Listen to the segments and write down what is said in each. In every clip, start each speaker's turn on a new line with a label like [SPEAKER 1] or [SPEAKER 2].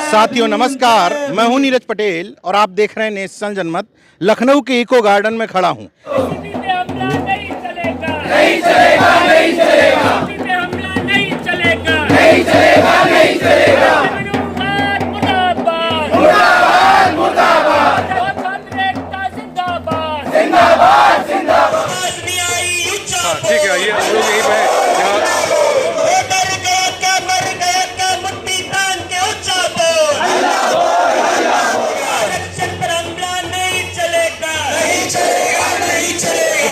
[SPEAKER 1] साथियों नमस्कार, मैं हूं नीरज पटेल और आप देख रहे हैं नेशनल जनमत। लखनऊ के इको गार्डन में खड़ा हूं।
[SPEAKER 2] नहीं चलेगा, नहीं चलेगा, नहीं चलेगा, नहीं चलेगा, नहीं चलेगा, नहीं चलेगा। मुर्दाबाद, मुर्दाबाद, मुर्दाबाद, जिंदाबाद, जिंदाबाद, जिंदाबाद।
[SPEAKER 1] ठीक है, आइए हम लोग यहीं पे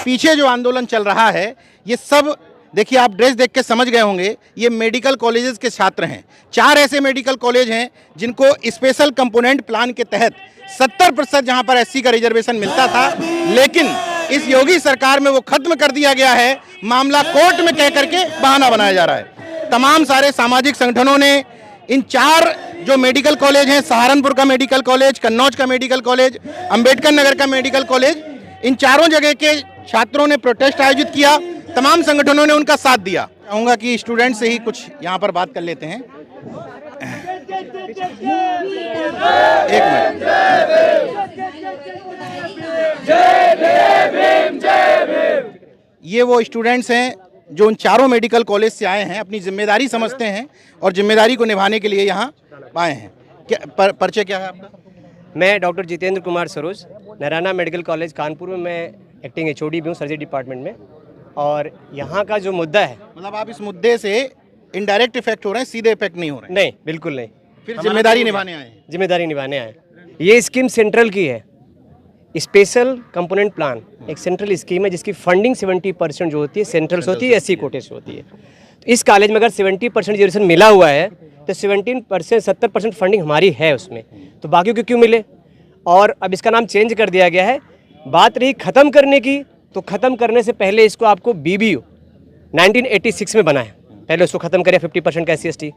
[SPEAKER 1] पीछे जो आंदोलन चल रहा है ये सब देखिए, आप ड्रेस देख के समझ गए होंगे, ये मेडिकल कॉलेजेस के छात्र हैं। 4 ऐसे मेडिकल कॉलेज हैं जिनको स्पेशल कंपोनेंट प्लान के तहत 70% जहां पर एससी का रिजर्वेशन मिलता था, लेकिन इस योगी सरकार में वो खत्म कर दिया गया है। मामला कोर्ट में कह करके बहाना बनाया जा रहा है। तमाम सारे सामाजिक संगठनों ने इन 4 जो मेडिकल कॉलेज हैं, सहारनपुर का मेडिकल कॉलेज, कन्नौज का मेडिकल कॉलेज, अंबेडकर नगर का मेडिकल कॉलेज, इन चारों जगह के छात्रों ने प्रोटेस्ट आयोजित किया। तमाम संगठनों ने उनका साथ दिया। चाहूंगा कि स्टूडेंट से ही कुछ यहाँ पर बात कर लेते हैं। एक मिनट। ये वो स्टूडेंट्स हैं जो उन चारों मेडिकल कॉलेज से आए हैं, अपनी जिम्मेदारी समझते हैं और जिम्मेदारी को निभाने के लिए यहाँ आए हैं। क्या परिचय क्या है आपका?
[SPEAKER 3] मैं doctor Jitendra Kumar Saroj, Narayana medical college Kanpur में मैं एक्टिंग एचओडी भी हूँ सर्जरी डिपार्टमेंट में। और यहाँ का जो मुद्दा है, मतलब
[SPEAKER 1] आप इस मुद्दे से इनडायरेक्ट इफेक्ट हो रहे हैं, सीधे इफेक्ट नहीं हो रहे हैं?
[SPEAKER 3] नहीं, बिल्कुल नहीं।
[SPEAKER 1] फिर जिम्मेदारी निभाने आए हैं?
[SPEAKER 3] जिम्मेदारी निभाने आए। ये स्कीम सेंट्रल की है। स्पेशल कंपोनेंट प्लान एक सेंट्रल स्कीम है जिसकी फंडिंग 70% जो होती है सेंट्रल से होती है, एससी कोटे से होती है। तो इस कॉलेज में अगर 70% रिजर्वेशन मिला हुआ है तो 70% फंडिंग हमारी है उसमें, तो बाकियों को क्यों मिले? और अब इसका नाम चेंज कर दिया गया है। बात रही ख़त्म करने की, तो ख़त्म करने से पहले इसको आपको BBU 1986 में बनाया, पहले उसको ख़त्म करें 50% का SC/ST।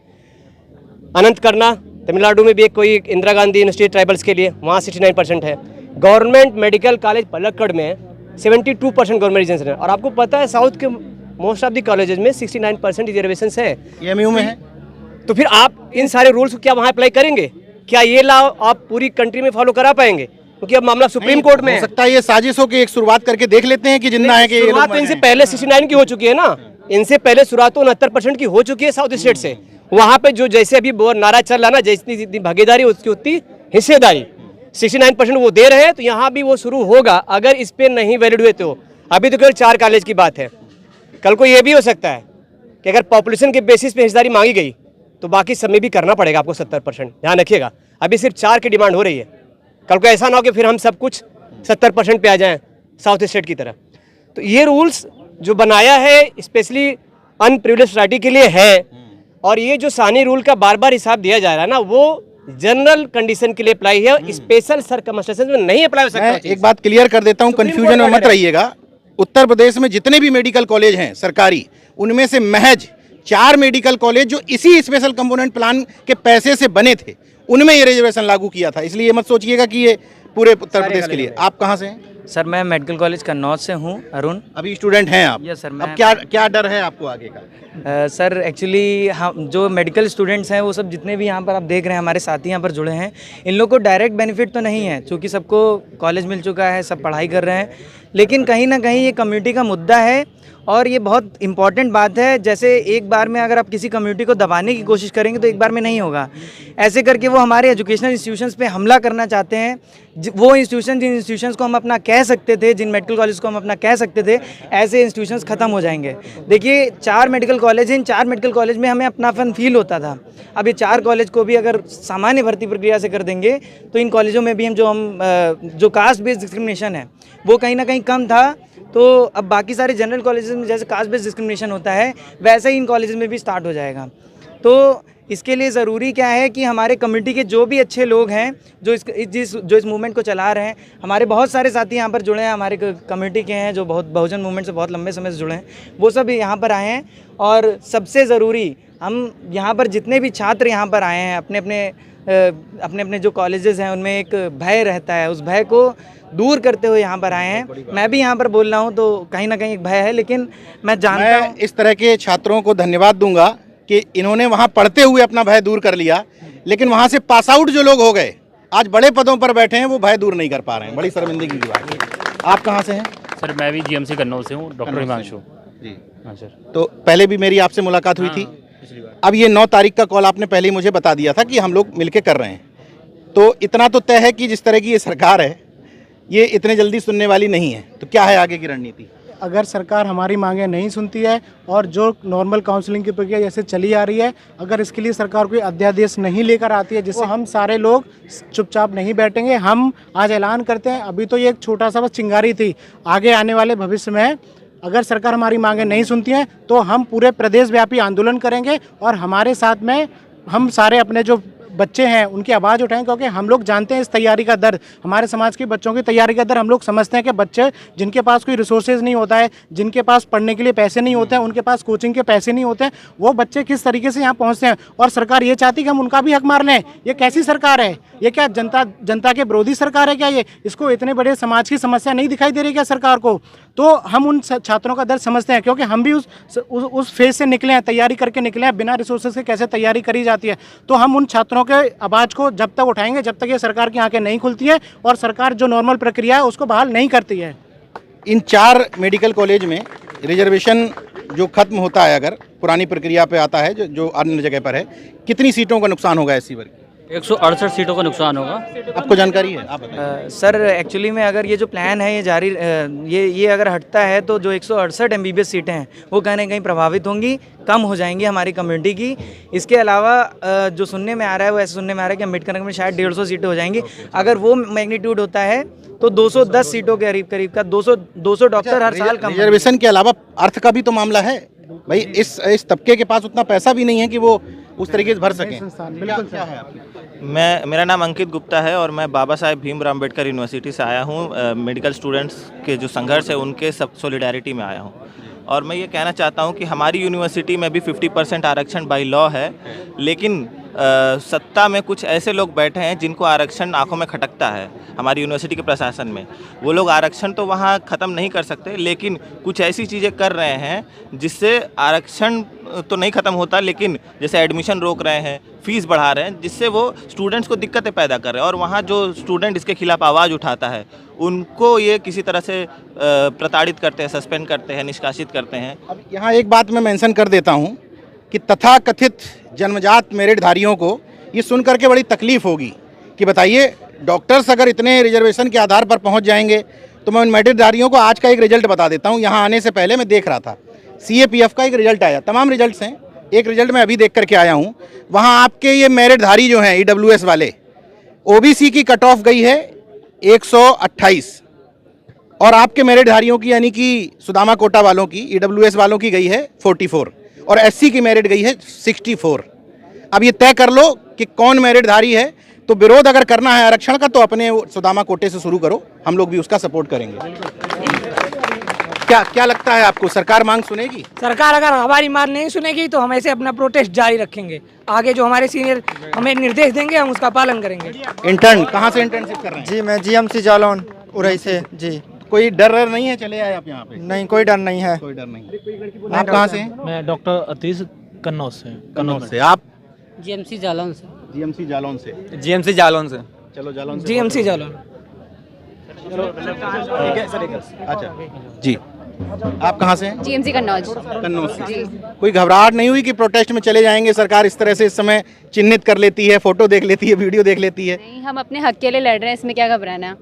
[SPEAKER 3] अनंत करना तमिलनाडु में भी एक कोई इंदिरा गांधी यूनिवर्सिटी ट्राइबल्स के लिए, वहाँ 69% है। गवर्नमेंट मेडिकल कॉलेज पलक्कड़ में 72% गवर्नमेंट रिजर्वेशन है। और आपको पता है साउथ के मोस्ट ऑफ द कॉलेजेस में 69% रिजर्वेशन है,
[SPEAKER 1] MU में है।
[SPEAKER 3] तो फिर आप इन सारे रूल्स को क्या वहाँ अप्लाई करेंगे? क्या ये लॉ आप पूरी कंट्री में फॉलो करा पाएंगे? क्योंकि अब मामला सुप्रीम कोर्ट में
[SPEAKER 1] हो सकता है ये साजिशों की एक शुरुआत करके देख लेते हैं कि जिंदा है कि
[SPEAKER 3] शुरुआत इनसे पहले 69 की हो चुकी है ना। इनसे पहले शुरुआत तो 69% की हो चुकी है साउथ स्टेट से। वहाँ पे जो जैसे अभी नारा चल रहा ना, जितनी भागीदारी उसकी उतनी हिस्सेदारी, 69% वो दे रहे हैं, तो यहाँ भी वो शुरू होगा। अगर इस पे नहीं वैलिड हुए तो अभी तो केवल 4 कॉलेज की बात है। कल को ये भी हो सकता है कि अगर पॉपुलेशन के बेसिस पे हिस्सेदारी मांगी गई तो बाकी सब में भी करना पड़ेगा आपको 70%। ध्यान रखिएगा, अभी सिर्फ 4 की डिमांड हो रही है। कल को ऐसा ना हो कि फिर हम सब कुछ 70% पे आ जाएं साउथ स्टेट की तरह। तो ये रूल्स जो बनाया है स्पेशली अनप्रिविलेज्ड सोसाइटी के लिए है। और ये जो सानी रूल का बार बार हिसाब दिया जा रहा है ना, वो जनरल कंडीशन के लिए अप्लाई है, स्पेशल सर्कमस्टेंसेस में नहीं अप्लाई हो सकता।
[SPEAKER 1] एक बात क्लियर कर देता हूँ, कंफ्यूजन में मत रहिएगा। उत्तर प्रदेश में जितने भी मेडिकल कॉलेज हैं सरकारी, उनमें से महज 4 मेडिकल कॉलेज जो इसी स्पेशल कंपोनेंट प्लान के पैसे से बने थे, उनमें ये रिजर्वेशन लागू किया था। इसलिए मत सोचिएगा कि ये पूरे उत्तर प्रदेश के लिए। आप कहाँ से हैं?
[SPEAKER 4] सर मैं मेडिकल कॉलेज कन्नौज से हूँ, अरुण।
[SPEAKER 1] अभी स्टूडेंट हैं आप?
[SPEAKER 4] Yes sir.
[SPEAKER 1] अब क्या डर है आपको आगे का?
[SPEAKER 4] सर एक्चुअली हम जो मेडिकल स्टूडेंट्स हैं वो सब जितने भी यहाँ पर आप देख रहे हैं, हमारे साथी यहाँ पर जुड़े हैं, इन लोग को डायरेक्ट बेनिफिट तो नहीं है क्योंकि सबको कॉलेज मिल चुका है, सब पढ़ाई कर रहे हैं, लेकिन कहीं ना कहीं ये कम्युनिटी का मुद्दा है और ये बहुत इंपॉर्टेंट बात है। जैसे एक बार में अगर आप किसी कम्युनिटी को दबाने की कोशिश करेंगे तो एक बार में नहीं होगा। ऐसे करके वो हमारे एजुकेशनल इंस्टीट्यूशंस पे हमला करना चाहते हैं। वो जिन इंस्टीट्यूशंस को हम अपना कह सकते थे, जिन मेडिकल कॉलेज को हम अपना कह सकते थे, ऐसे इंस्टीट्यूशंस ख़त्म हो जाएंगे। देखिए 4 मेडिकल कॉलेज हैं, इन 4 मेडिकल कॉलेज में हमें अपनापन फील होता था। अब ये 4 कॉलेज को भी अगर सामान्य भर्ती प्रक्रिया से कर देंगे तो इन कॉलेजों में भी हम जो कास्ट बेस्ड डिस्क्रिमिनेशन है वो कहीं ना कहीं कम था। तो अब बाकी सारे जनरल कॉलेजेस में जैसे कास्ट बेस्ड डिस्क्रिमिनेशन होता है वैसे ही इन कॉलेजेस में भी स्टार्ट हो जाएगा। तो इसके लिए ज़रूरी क्या है कि हमारे कम्युनिटी के जो भी अच्छे लोग हैं जो इस मूवमेंट को चला रहे हैं, हमारे बहुत सारे साथी यहाँ पर जुड़े हैं, हमारे कम्युनिटी के हैं जो बहुत बहुजन मूवमेंट से बहुत लंबे समय से जुड़े हैं, वो सब यहाँ पर आए हैं। और सबसे ज़रूरी, हम यहाँ पर जितने भी छात्र यहाँ पर आए हैं अपने अपने जो कॉलेजेस हैं उनमें एक भय रहता है, उस भय को दूर करते हुए यहाँ पर आए हैं। मैं भी यहाँ पर बोल रहा हूँ तो कहीं ना कहीं एक भय है, लेकिन मैं जानता हूँ।
[SPEAKER 1] इस तरह के छात्रों को धन्यवाद दूंगा कि इन्होंने वहाँ पढ़ते हुए अपना भय दूर कर लिया, लेकिन वहाँ से पास आउट जो लोग हो गए आज बड़े पदों पर बैठे हैं वो भय दूर नहीं कर पा रहे हैं। बड़ी शर्मिंदगी की बात है। आप कहाँ से हैं?
[SPEAKER 5] सर मैं भी जीएमसी कन्नौज से हूँ, डॉक्टर हिमांशु।
[SPEAKER 1] जी
[SPEAKER 5] हाँ सर।
[SPEAKER 1] तो पहले भी मेरी आपसे मुलाकात हुई थी।
[SPEAKER 5] पिछली बार
[SPEAKER 1] अब ये 9 तारीख का कॉल आपने पहले ही मुझे बता दिया था कि हम लोग मिलके कर रहे हैं, तो इतना तो तय है कि जिस तरह की ये सरकार है ये इतने जल्दी सुनने वाली नहीं है। तो क्या है आगे की रणनीति?
[SPEAKER 6] अगर सरकार हमारी मांगें नहीं सुनती है और जो नॉर्मल काउंसलिंग की प्रक्रिया जैसे चली आ रही है, अगर इसके लिए सरकार कोई अध्यादेश नहीं लेकर आती है जिससे हम सारे लोग चुपचाप नहीं बैठेंगे। हम आज ऐलान करते हैं, अभी तो ये एक छोटा सा बस चिंगारी थी, आगे आने वाले भविष्य में अगर सरकार हमारी मांगें नहीं सुनती हैं तो हम पूरे प्रदेश व्यापी आंदोलन करेंगे और हमारे साथ में हम सारे अपने जो बच्चे हैं उनकी आवाज़ उठाएं, क्योंकि हम लोग जानते हैं इस तैयारी का दर्द, हमारे समाज के बच्चों की तैयारी का दर्द हम लोग समझते हैं कि बच्चे जिनके पास कोई रिसोर्सेज नहीं होता है, जिनके पास पढ़ने के लिए पैसे नहीं होते हैं, उनके पास कोचिंग के पैसे नहीं होते हैं, वो बच्चे किस तरीके से यहाँ पहुँचते हैं। और सरकार ये चाहती कि हम उनका भी हक मार लें। ये कैसी सरकार है? ये क्या जनता के विरोधी सरकार है क्या? ये इसको इतने बड़े समाज की समस्या नहीं दिखाई दे रही क्या सरकार को? तो हम उन छात्रों का दर्द समझते हैं, क्योंकि हम भी उस फेज से निकले हैं, तैयारी करके निकले हैं, बिना रिसोर्सेज के कैसे तैयारी करी जाती है। तो हम उन छात्रों के आवाज़ को जब तक उठाएंगे जब तक ये सरकार की आंखें नहीं खुलती है और सरकार जो नॉर्मल प्रक्रिया है उसको बहाल नहीं करती है।
[SPEAKER 1] इन 4 मेडिकल कॉलेज में रिजर्वेशन जो खत्म होता है, अगर पुरानी प्रक्रिया पे आता है जो अन्य जगह पर है, कितनी सीटों का नुकसान होगा एससी वर्ग?
[SPEAKER 5] 168 सीटों का नुकसान होगा।
[SPEAKER 1] आपको जानकारी है? आप बताइए।
[SPEAKER 4] सर एक्चुअली में अगर ये जो प्लान है ये जारी ये अगर हटता है तो जो 168 MBBS सीटें हैं वो कहीं ना कहीं प्रभावित होंगी, कम हो जाएंगी हमारी कम्युनिटी की। इसके अलावा जो सुनने में आ रहा है वो ऐसे सुनने में आ रहा है कि अम्बेडकर नगर में शायद 150 सीटें हो जाएंगी। अगर वो मैग्नीट्यूड होता है तो 210 सीटों के करीब का 200 डॉक्टर हर साल कम।
[SPEAKER 1] रिजर्वेशन के अलावा अर्थ का भी तो मामला है भाई। इस तबके के पास उतना पैसा भी नहीं है कि वो उस तरीके से भर सकें। बिल्कुल क्या है आपकी?
[SPEAKER 7] मेरा नाम अंकित गुप्ता है और मैं बाबा साहेब भीमराव अम्बेडकर यूनिवर्सिटी से आया हूँ। मेडिकल स्टूडेंट्स के जो संघर्ष है उनके सब सॉलिडारिटी में आया हूँ। और मैं ये कहना चाहता हूँ कि हमारी यूनिवर्सिटी में भी 50% आरक्षण बाय लॉ है, लेकिन सत्ता में कुछ ऐसे लोग बैठे हैं जिनको आरक्षण आंखों में खटकता है। हमारी यूनिवर्सिटी के प्रशासन में वो लोग आरक्षण तो वहाँ ख़त्म नहीं कर सकते, लेकिन कुछ ऐसी चीज़ें कर रहे हैं जिससे आरक्षण तो नहीं ख़त्म होता, लेकिन जैसे एडमिशन रोक रहे हैं, फीस बढ़ा रहे हैं, जिससे वो स्टूडेंट्स को दिक्कतें पैदा कर रहे हैं। और वहाँ जो स्टूडेंट इसके खिलाफ आवाज़ उठाता है उनको ये किसी तरह से प्रताड़ित करते हैं, सस्पेंड करते हैं, निष्कासित करते हैं।
[SPEAKER 1] अब यहाँ एक बात मैं मेंशन कर देता हूँ कि तथाकथित जन्मजात मेरिटधारियों को ये सुन करके बड़ी तकलीफ होगी कि बताइए, डॉक्टर्स अगर इतने रिजर्वेशन के आधार पर पहुँच जाएंगे तो मैं उन मेरिटधारियों को आज का एक रिजल्ट बता देता हूँ। यहाँ आने से पहले मैं देख रहा था, CAPF का एक रिजल्ट आया, तमाम रिजल्ट्स हैं, एक रिजल्ट मैं अभी देख करके आया हूँ। वहाँ आपके ये मेरिटधारी जो हैं EWS वाले, OBC की कट ऑफ गई है 128 और आपके मेरिटधारियों की यानी कि सुदामा कोटा वालों की, EWS वालों की गई है 44 और SC की मेरिट गई है 64। अब ये तय कर लो कि कौन मेरिटधारी है। तो विरोध अगर करना है आरक्षण का तो अपने सुदामा कोटे से शुरू करो, हम लोग भी उसका सपोर्ट करेंगे। क्या लगता है आपको, सरकार मांग सुनेगी?
[SPEAKER 8] सरकार अगर हमारी मांग नहीं सुनेगी तो हम ऐसे अपना प्रोटेस्ट जारी रखेंगे। आगे जो हमारे सीनियर हमें निर्देश देंगे हम उसका पालन करेंगे।
[SPEAKER 1] इंटर्न कहाँ से इंटर्नशिप कर रहे हैं?
[SPEAKER 9] जी मैं GMC जालौन उरई से। जी
[SPEAKER 1] कोई डर नहीं है? चले आए आप यहाँ पे?
[SPEAKER 9] नहीं, कोई डर नहीं है।
[SPEAKER 1] कोई डर नहीं। आप कहाँ से हैं?
[SPEAKER 10] मैं डॉक्टर अतीश कन्नौज से।
[SPEAKER 1] कन्नौज से। आप?
[SPEAKER 8] GMC जालौन से।
[SPEAKER 1] GMC जालौन से।
[SPEAKER 4] GMC जालौन से।
[SPEAKER 1] चलो जालौन से।
[SPEAKER 8] GMC जालौन।
[SPEAKER 1] अच्छा जी, आप कहाँ से हैं?
[SPEAKER 11] GMC कन्नौज।
[SPEAKER 1] कन्नौज से। कोई घबराहट नहीं हुई कि प्रोटेस्ट में चले जाएंगे, सरकार इस तरह से इस समय चिन्हित कर लेती है, फोटो देख लेती है, वीडियो देख लेती है?
[SPEAKER 11] नहीं, हम अपने हक के लिए लड़ रहे हैं, इसमें क्या घबराना,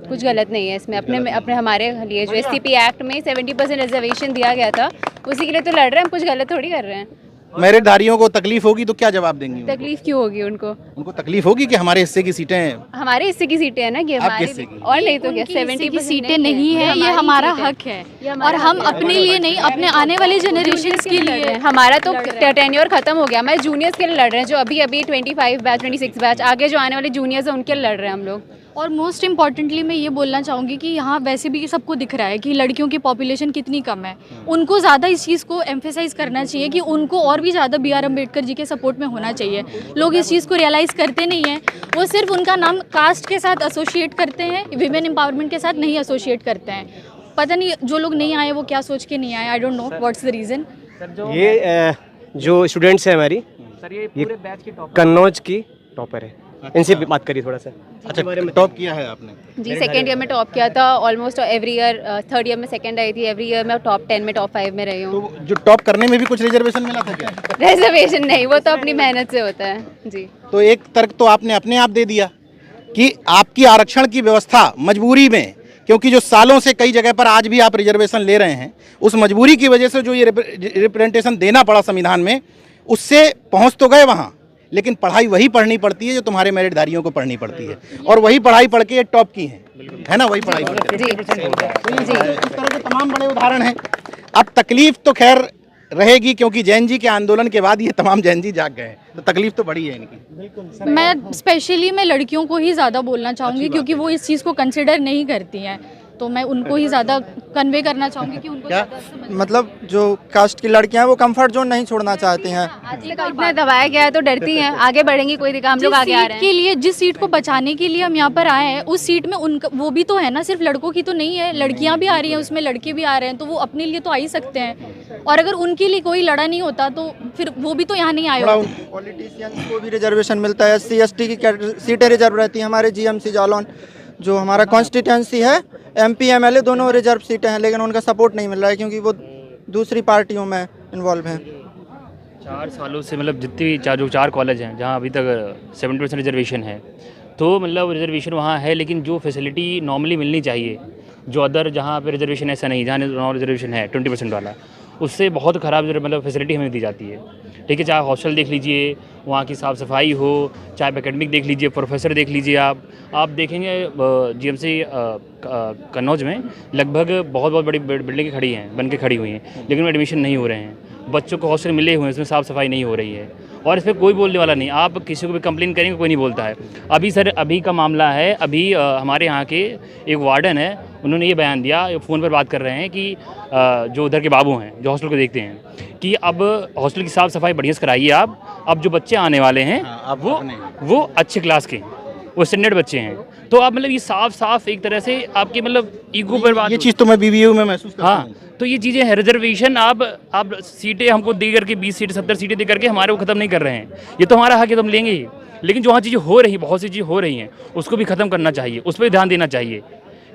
[SPEAKER 11] कुछ गलत नहीं है इसमें। अपने हमारे लिए जो SCP एक्ट में 70% रिजर्वेशन दिया गया था उसी के लिए तो लड़ रहे हैं, हम कुछ गलत थोड़ी कर रहे हैं।
[SPEAKER 1] मेरिटधारियों को तकलीफ होगी तो क्या जवाब देंगी?
[SPEAKER 11] तकलीफ क्यों होगी उनको?
[SPEAKER 1] उनको तकलीफ होगी कि हमारे हिस्से की सीटें,
[SPEAKER 11] हमारे हिस्से की सीटें हैं ना, कि हमारे और नहीं तो क्या 70%
[SPEAKER 12] सीटें नहीं है, ये हमारा हक है और हम अपने लिए नहीं, अपने आने वाले जनरेशन के लिए।
[SPEAKER 11] हमारा तो टेन्योर खत्म हो गया, हमारे जूनियर्स के लिए लड़ रहे हैं, जो अभी 25 बैच 26 बैच आगे जो आने वाले जूनियर्स हैं उनके लिए लड़ रहे हैं हम लोग।
[SPEAKER 12] और मोस्ट इम्पॉर्टेंटली मैं ये बोलना चाहूँगी कि यहाँ वैसे भी सबको दिख रहा है कि लड़कियों की पॉपुलेशन कितनी कम है। उनको ज़्यादा इस चीज़ को एम्फेसाइज करना चाहिए कि उनको और भी ज़्यादा BR अम्बेडकर जी के सपोर्ट में होना चाहिए। लोग इस चीज़ को रियलाइज़ करते नहीं हैं, वो सिर्फ उनका नाम कास्ट के साथ एसोसिएट करते हैं, विमेन एम्पावरमेंट के साथ नहीं एसोसिएट करते हैं। पता नहीं जो लोग नहीं आए वो क्या सोच के नहीं आए, I don't know what's the reason.
[SPEAKER 13] ये
[SPEAKER 3] जो स्टूडेंट्स हैं हमारी,
[SPEAKER 4] सर ये पूरे बैच की टॉप
[SPEAKER 3] कन्नौज की टॉपर है, इनसे भी बात करिए थोड़ा सा।
[SPEAKER 1] अच्छा, टॉप किया है आपने?
[SPEAKER 11] जी सेकेंड ईयर में टॉप किया था almost every year. Third year में सेकंड आई थी, एवरी ईयर मैं टॉप 10 में टॉप 5 में रही हूँ।
[SPEAKER 1] तो जो टॉप करने में भी कुछ रिजर्वेशन मिला था क्या?
[SPEAKER 11] रिजर्वेशन नहीं, वो तो अपनी मेहनत से होता है जी।
[SPEAKER 1] तो एक तर्क तो आपने अपने आप दे दिया कि आपकी आरक्षण की व्यवस्था मजबूरी में, क्योंकि जो सालों से कई जगह पर आज भी आप रिजर्वेशन ले रहे हैं, उस मजबूरी की वजह से जो ये रिप्रेजेंटेशन देना पड़ा संविधान में, उससे पहुंच तो गए वहाँ, लेकिन पढ़ाई वही पढ़नी पड़ती है जो तुम्हारे मेरिटधारियों को पढ़नी पड़ती है, और वही पढ़ाई पढ़ के ये टॉप की है ना, वही पढ़ाई पढ़ के।
[SPEAKER 11] जी
[SPEAKER 1] इस तरह के तमाम बड़े उदाहरण हैं। अब तकलीफ तो खैर रहेगी, क्योंकि जैन जी के आंदोलन के बाद ये तमाम जैन जी जाग गए, तो तकलीफ तो बड़ी है इनकी।
[SPEAKER 12] मैं स्पेशली मैं लड़कियों को ही ज़्यादा बोलना चाहूँगी, क्योंकि वो इस चीज़ को कंसिडर नहीं करती हैं, तो मैं उनको ही ज़्यादा कन्वे करना चाहूँगी कि उनको
[SPEAKER 9] मतलब जो कास्ट की लड़कियां हैं वो कंफर्ट जोन नहीं छोड़ना चाहती हैं।
[SPEAKER 11] आजकल का इतना दबाया गया है तो डरती हैं, आगे बढ़ेंगी कोई दिखा, हम लोग आगे आ रहे हैं।
[SPEAKER 12] के लिए जिस सीट को बचाने के लिए हम यहाँ पर आए हैं, उस सीट में उनका वो भी तो है ना, सिर्फ लड़कों की तो नहीं है, लड़कियाँ भी आ रही हैं उसमें, लड़के भी आ रहे हैं, तो वो अपने लिए तो आ ही सकते हैं। और अगर उनके लिए कोई लड़ा नहीं होता तो फिर वो भी तो यहाँ नहीं आए होते।
[SPEAKER 9] पॉलिटिशियंस को भी रिजर्वेशन मिलता है, SC ST की सीटें रिजर्व रहती हैं। हमारे GMC जालौन जो हमारा कॉन्स्टिट्यूंसी है, MP MLA दोनों रिजर्व सीटें हैं, लेकिन उनका सपोर्ट नहीं मिल रहा है क्योंकि वो दूसरी पार्टियों में इन्वॉल्व हैं।
[SPEAKER 5] 4 सालों से मतलब जितनी जो 4 कॉलेज हैं जहाँ अभी तक 70% रिजर्वेशन है, तो मतलब रिजर्वेशन वहाँ है, लेकिन जो फैसिलिटी नॉर्मली मिलनी चाहिए, जो अदर जहाँ पे रिजर्वेशन ऐसा नहीं, जहाँ नॉन रिजर्वेशन है 20% वाला, उससे बहुत ख़राब मतलब फैसिलिटी हमें दी जाती है। ठीक है, चाहे हॉस्टल देख लीजिए, वहाँ की साफ़ सफाई हो, चाहे एकेडमिक देख लीजिए, प्रोफेसर देख लीजिए, आप देखेंगे GMC कन्नौज में लगभग बहुत बड़ी बिल्डिंगें खड़ी हैं, बन के खड़ी हुई हैं, लेकिन उनमें एडमिशन नहीं हो रहे हैं। बच्चों को हॉस्टल मिले हुए हैं, उसमें साफ़ सफाई नहीं हो रही है, और इस पर कोई बोलने वाला नहीं। आप किसी को भी कंप्लेन करेंगे, कोई नहीं बोलता है। अभी का मामला है, अभी हमारे यहाँ के एक वार्डन है, उन्होंने ये बयान दिया, फ़ोन पर बात कर रहे हैं कि जो उधर के बाबू हैं जो हॉस्टल को देखते हैं, कि अब हॉस्टल की साफ़ सफाई बढ़िया से कराइए आप, अब जो बच्चे आने वाले हैं वो अच्छे क्लास के, वो स्टैंडर्ड बच्चे हैं। तो आप मतलब ये साफ एक तरह से आपकी मतलब ईगो पर बात,
[SPEAKER 1] ये चीज़ तो मैं BBU में महसूस करता हूं।
[SPEAKER 5] तो ये चीज़ें हैं। रिजर्वेशन आप सीटें हमको दे करके 20 सीटें 70 सीटें दे करके हमारे को ख़त्म नहीं कर रहे हैं, ये तो हमारा हक है, तो हम लेंगे ही। लेकिन जो वहाँ चीज़ें हो रही, बहुत सी चीज़ें हो रही हैं, उसको भी ख़त्म करना चाहिए, उस पर ध्यान देना चाहिए,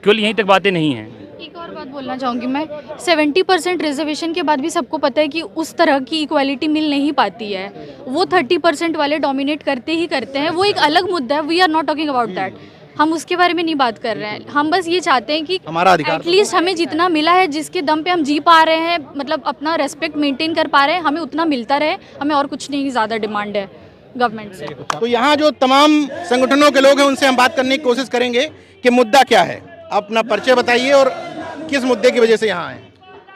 [SPEAKER 5] केवल यहीं तक बातें नहीं हैं।
[SPEAKER 12] एक और बात बोलना चाहूँगी मैं, 70% रिजर्वेशन के बाद भी सबको पता है कि उस तरह की इक्वालिटी मिल नहीं पाती है, वो 30% वाले डोमिनेट करते ही करते हैं, वो एक अलग मुद्दा है, we are not talking about that, हम उसके बारे में नहीं बात कर रहे हैं। हम बस ये चाहते हैं कि
[SPEAKER 1] हमारा अधिकार,
[SPEAKER 12] एटलीस्ट हमें जितना मिला है, जिसके दम पे हम जी पा रहे हैं, मतलब अपना रेस्पेक्ट मेंटेन कर पा रहे हैं, हमें उतना मिलता रहे, हमें और कुछ नहीं ज़्यादा डिमांड है गवर्नमेंट से।
[SPEAKER 1] तो यहाँ जो तमाम संगठनों के लोग हैं उनसे हम बात करने की कोशिश करेंगे कि मुद्दा क्या है। आप अपना परिचय बताइए और किस मुद्दे की वजह से यहाँ आए।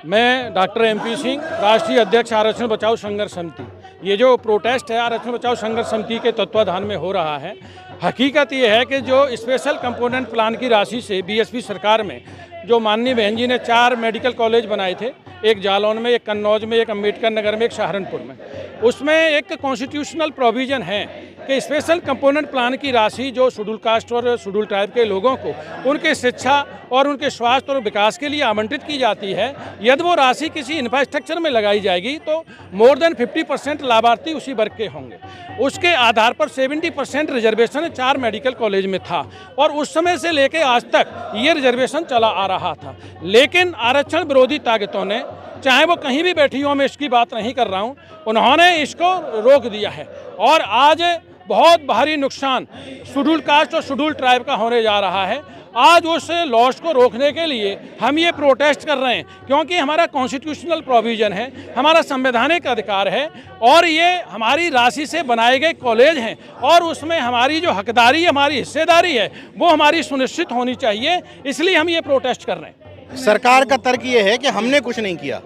[SPEAKER 10] मैं डॉक्टर MP सिंह, राष्ट्रीय अध्यक्ष आरक्षण बचाओ संघर्ष समिति। ये जो प्रोटेस्ट है आरक्षण बचाओ संघर्ष समिति के तत्वाधान में हो रहा है। हकीकत ये है कि जो स्पेशल कंपोनेंट प्लान की राशि से BSP सरकार में जो माननीय बहन जी ने 4 मेडिकल कॉलेज बनाए थे, एक जालौन में, एक कन्नौज में, एक अम्बेडकर नगर में, एक सहारनपुर में, उसमें एक कॉन्स्टिट्यूशनल प्रोविज़न है कि स्पेशल कंपोनेंट प्लान की राशि जो शेड्यूल कास्ट और शेड्यूल ट्राइब के लोगों को उनके शिक्षा और उनके स्वास्थ्य और विकास के लिए आवंटित की जाती है, यदि वो राशि किसी इंफ्रास्ट्रक्चर में लगाई जाएगी तो मोर देन 50% लाभार्थी उसी वर्ग के होंगे। उसके आधार पर 70% रिजर्वेशन 4 मेडिकल कॉलेज में था, और उस समय से लेकर आज तक ये रिजर्वेशन चला आ रहा था। लेकिन आरक्षण विरोधी ताकतों ने, चाहे वो कहीं भी बैठी हो, मैं इसकी बात नहीं कर रहा हूँ, उन्होंने इसको रोक दिया है, और आज बहुत भारी नुकसान शेड्यूल कास्ट और शेड्यूल ट्राइब का होने जा रहा है। आज उस लॉस को रोकने के लिए हम ये प्रोटेस्ट कर रहे हैं, क्योंकि हमारा कॉन्स्टिट्यूशनल प्रोविज़न है, हमारा संवैधानिक अधिकार है, और ये हमारी राशि से बनाए गए कॉलेज हैं, और उसमें हमारी जो हकदारी, हमारी हिस्सेदारी है, वो हमारी सुनिश्चित होनी चाहिए। इसलिए हम ये प्रोटेस्ट कर रहे हैं।
[SPEAKER 1] सरकार का तर्क ये है कि हमने कुछ नहीं किया,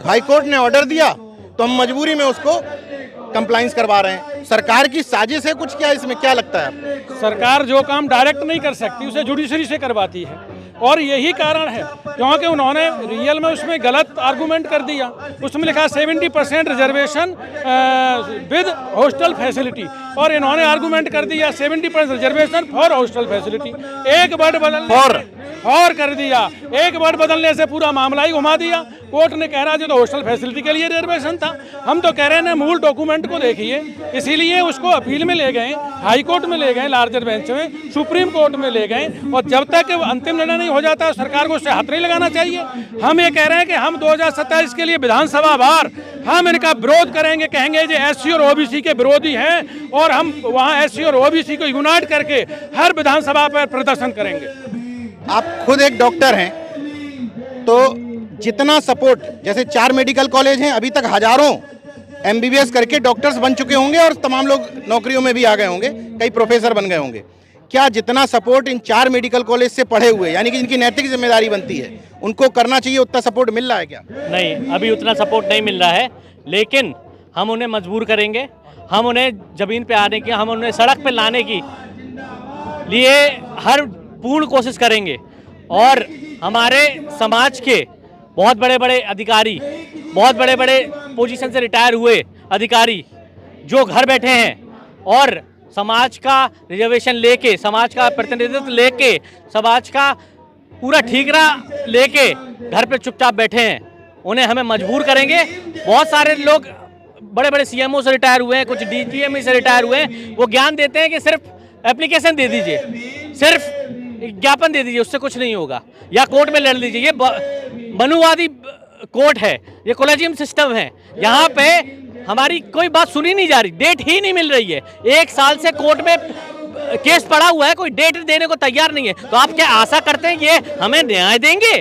[SPEAKER 1] हाई कोर्ट ने ऑर्डर दिया तो हम मजबूरी में उसको कंप्लाइंस करवा रहे हैं। सरकार की साजिश है कुछ, क्या इसमें क्या लगता है?
[SPEAKER 10] सरकार जो काम डायरेक्ट नहीं कर सकती उसे जुडिशरी से करवाती है, और यही कारण है क्योंकि उन्होंने रियल में उसमें गलत आर्गूमेंट कर दिया। उसमें लिखा 70% रिजर्वेशन विद हॉस्टल फैसिलिटी, और इन्होंने आर्गूमेंट कर दिया 70% रिजर्वेशन फॉर हॉस्टल फैसिलिटी। एक वर्ड बदल और कर दिया। एक वर्ड बदलने से पूरा मामला ही घुमा दिया। कोर्ट ने कह रहा है तो हॉस्टल फैसिलिटी के लिए रिजर्वेशन था। हम तो कह रहे हैं ना, मूल डॉक्यूमेंट को देखिए, इसीलिए उसको अपील में ले गए, हाई कोर्ट में ले गए, लार्जर बेंच में, सुप्रीम कोर्ट में ले गए, और जब तक अंतिम निर्णय नहीं हो जाता सरकार को उससे हाथ नहीं लगाना चाहिए। हम ये कह रहे हैं कि हम 2027 के लिए विधानसभा बार हम इनका विरोध करेंगे, कहेंगे जो एससी और ओबीसी के विरोधी हैं, और हम वहाँ एससी और ओबीसी को यूनाइट करके हर विधानसभा पर प्रदर्शन करेंगे।
[SPEAKER 1] आप खुद एक डॉक्टर हैं, तो जितना सपोर्ट, जैसे 4 मेडिकल कॉलेज हैं, अभी तक हजारों एमबीबीएस करके डॉक्टर्स बन चुके होंगे और तमाम लोग नौकरियों में भी आ गए होंगे, कई प्रोफेसर बन गए होंगे। क्या जितना सपोर्ट इन 4 मेडिकल कॉलेज से पढ़े हुए, यानी कि इनकी नैतिक जिम्मेदारी बनती है, उनको करना चाहिए, उतना सपोर्ट मिल रहा है क्या?
[SPEAKER 13] नहीं, अभी उतना सपोर्ट नहीं मिल रहा है, लेकिन हम उन्हें मजबूर करेंगे, हम उन्हें ज़मीन पे आने की, हम उन्हें सड़क पे लाने की लिए हर पूर्ण कोशिश करेंगे। और हमारे समाज के बहुत बड़े बड़े अधिकारी, बहुत बड़े बड़े पोजीशन से रिटायर हुए अधिकारी जो घर बैठे हैं और समाज का रिजर्वेशन लेके, समाज का प्रतिनिधित्व लेके, समाज का पूरा ठीकरा लेके घर पे चुपचाप बैठे हैं, उन्हें हमें मजबूर करेंगे। बहुत सारे लोग बड़े बड़े सीएमओ से रिटायर हुए हैं, कुछ डीजीएम से रिटायर हुए हैं, वो ज्ञान देते हैं कि सिर्फ एप्लीकेशन दे दीजिए, सिर्फ ज्ञापन दे दीजिए, उससे कुछ नहीं होगा, या कोर्ट में लड़ लीजिए। ये मनुवादी कोर्ट है, ये कॉलेजियम सिस्टम है, यहाँ पे हमारी कोई बात सुनी नहीं जा रही, डेट ही नहीं मिल रही है। 1 साल से कोर्ट में केस पड़ा हुआ है, कोई डेट देने को तैयार नहीं है। तो आप क्या आशा करते हैं ये हमें न्याय देंगे?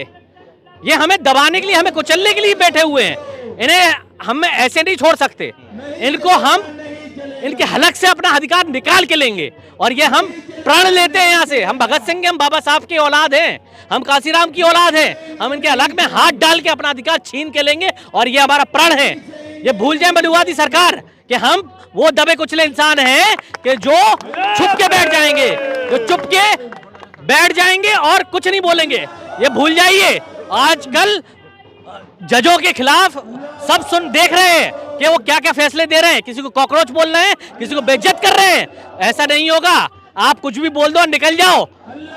[SPEAKER 13] ये हमें दबाने के लिए, हमें कुचलने के लिए बैठे हुए हैं। इन्हें हम ऐसे नहीं छोड़ सकते, इनको हम इनके हलक से अपना अधिकार निकाल के लेंगे, और ये हम प्रण लेते हैं यहाँ से। हम भगत सिंह के, हम बाबा साहब की औलाद हैं, हम काशीराम की औलाद हैं, हम इनके हलक में हाथ डाल के अपना अधिकार छीन के लेंगे, और ये हमारा प्रण है। ये भूल जाए मनुवादी सरकार कि हम वो दबे कुचले इंसान हैं कि जो छुप के बैठ जाएंगे, जो चुप के बैठ जाएंगे और कुछ नहीं बोलेंगे। ये भूल जाइए। आजकल जजों के खिलाफ सब देख रहे हैं कि वो क्या क्या फैसले दे रहे हैं, किसी को कॉकरोच बोल रहे हैं, किसी को बेइज्जत कर रहे हैं। ऐसा नहीं होगा, आप कुछ भी बोल दो और निकल जाओ,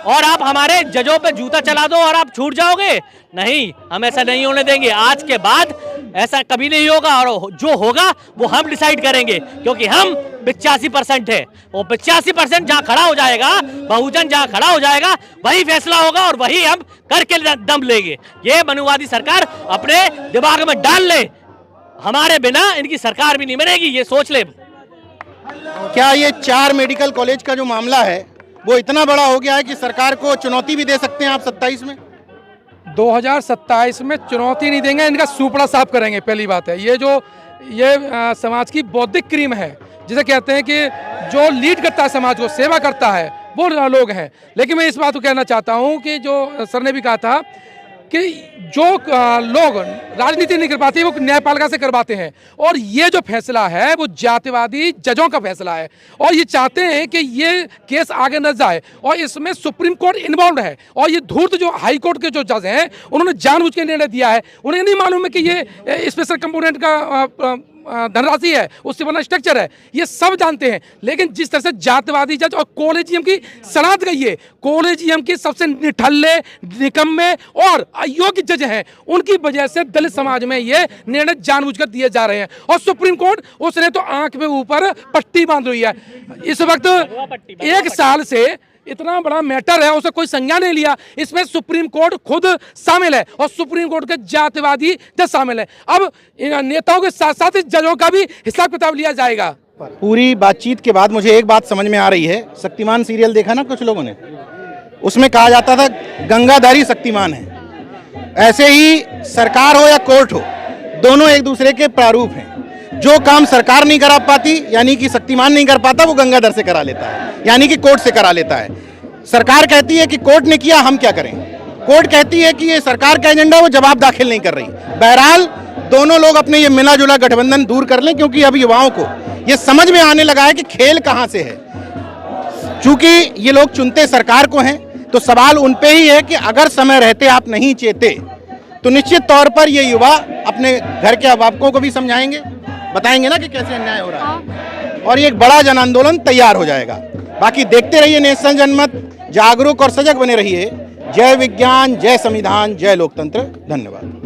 [SPEAKER 13] और आप हमारे जजों पे जूता चला दो और आप छूट जाओगे। नहीं, हम ऐसा नहीं होने देंगे। आज के बाद ऐसा कभी नहीं होगा, और जो होगा वो हम डिसाइड करेंगे, क्योंकि हम 85% है। वो 85% जहाँ खड़ा हो जाएगा, बहुजन जहाँ खड़ा हो जाएगा, वही फैसला होगा और वही हम करके दम लेंगे। ये मनुवादी सरकार अपने दिमाग में डाल ले, हमारे बिना इनकी सरकार भी नहीं बनेगी, ये सोच ले।
[SPEAKER 1] क्या ये 4 मेडिकल कॉलेज का जो मामला है वो इतना बड़ा हो गया है कि सरकार को चुनौती भी दे सकते हैं आप 27 में?
[SPEAKER 10] 2027 में चुनौती नहीं देंगे, इनका सुपड़ा साफ करेंगे। पहली बात है, ये समाज की बौद्धिक क्रीम है, जिसे कहते हैं कि जो लीड करता है समाज को, सेवा करता है, वो लोग हैं। लेकिन मैं इस बात को कहना चाहता हूँ कि जो सर ने भी कहा था कि जो लोग राजनीति नहीं कर पाते वो न्यायपालिका से करवाते हैं, और ये जो फैसला है वो जातिवादी जजों का फैसला है, और ये चाहते हैं कि ये केस आगे न जाए, और इसमें सुप्रीम कोर्ट इन्वॉल्व है। और ये धूर्त जो हाई कोर्ट के जो जज हैं, उन्होंने जानबूझ के निर्णय दिया है। उन्हें नहीं मालूम है कि ये स्पेशल कंपोनेंट का धनराशि है, उससे बना स्ट्रक्चर है, ये सब जानते हैं। लेकिन जिस तरह से जातिवादी जज और कॉलेजियम की सलाह गई है, कॉलेजियम के सबसे निठल्ले, निकम्मे और अयोग्य जज हैं, उनकी वजह से दलित समाज में ये निर्णय जानबूझकर दिए जा रहे हैं। और सुप्रीम कोर्ट, उसने तो आंख पे ऊपर पट्टी बांध रही है। इस वक्त 1 साल से इतना बड़ा मैटर है, उसे कोई संज्ञान नहीं लिया। इसमें सुप्रीम कोर्ट खुद शामिल है, और सुप्रीम कोर्ट के जातिवादी जज शामिल है। अब इन नेताओं के साथ साथ जजों का भी हिसाब किताब लिया जाएगा।
[SPEAKER 1] पूरी बातचीत के बाद मुझे एक बात समझ में आ रही है। शक्तिमान सीरियल देखा ना कुछ लोगों ने, उसमें कहा जाता था गंगाधारी शक्तिमान है। ऐसे ही सरकार हो या कोर्ट हो, दोनों एक दूसरे के प्रारूप हैं। जो काम सरकार नहीं करा पाती, यानी कि शक्तिमान नहीं कर पाता, वो गंगाधर से करा लेता है, यानी कि कोर्ट से करा लेता है। सरकार कहती है कि कोर्ट ने किया, हम क्या करें। कोर्ट कहती है कि ये सरकार का एजेंडा, वो जवाब दाखिल नहीं कर रही। बहरहाल दोनों लोग अपने ये मिला जुला गठबंधन दूर कर लें, क्योंकि अब युवाओं को ये समझ में आने लगा है कि खेल कहाँ से है। चूंकि ये लोग चुनते सरकार को हैं, तो सवाल उन पे ही है कि अगर समय रहते आप नहीं चेते, तो निश्चित तौर पर ये युवा अपने घर के अभिभावकों को भी समझाएंगे, बताएंगे ना कि कैसे अन्याय हो रहा है, और ये एक बड़ा जन आंदोलन तैयार हो जाएगा। बाकी देखते रहिए नेशन जनमत, जागरूक और सजग बने रहिए। जय विज्ञान, जय संविधान, जय लोकतंत्र। धन्यवाद।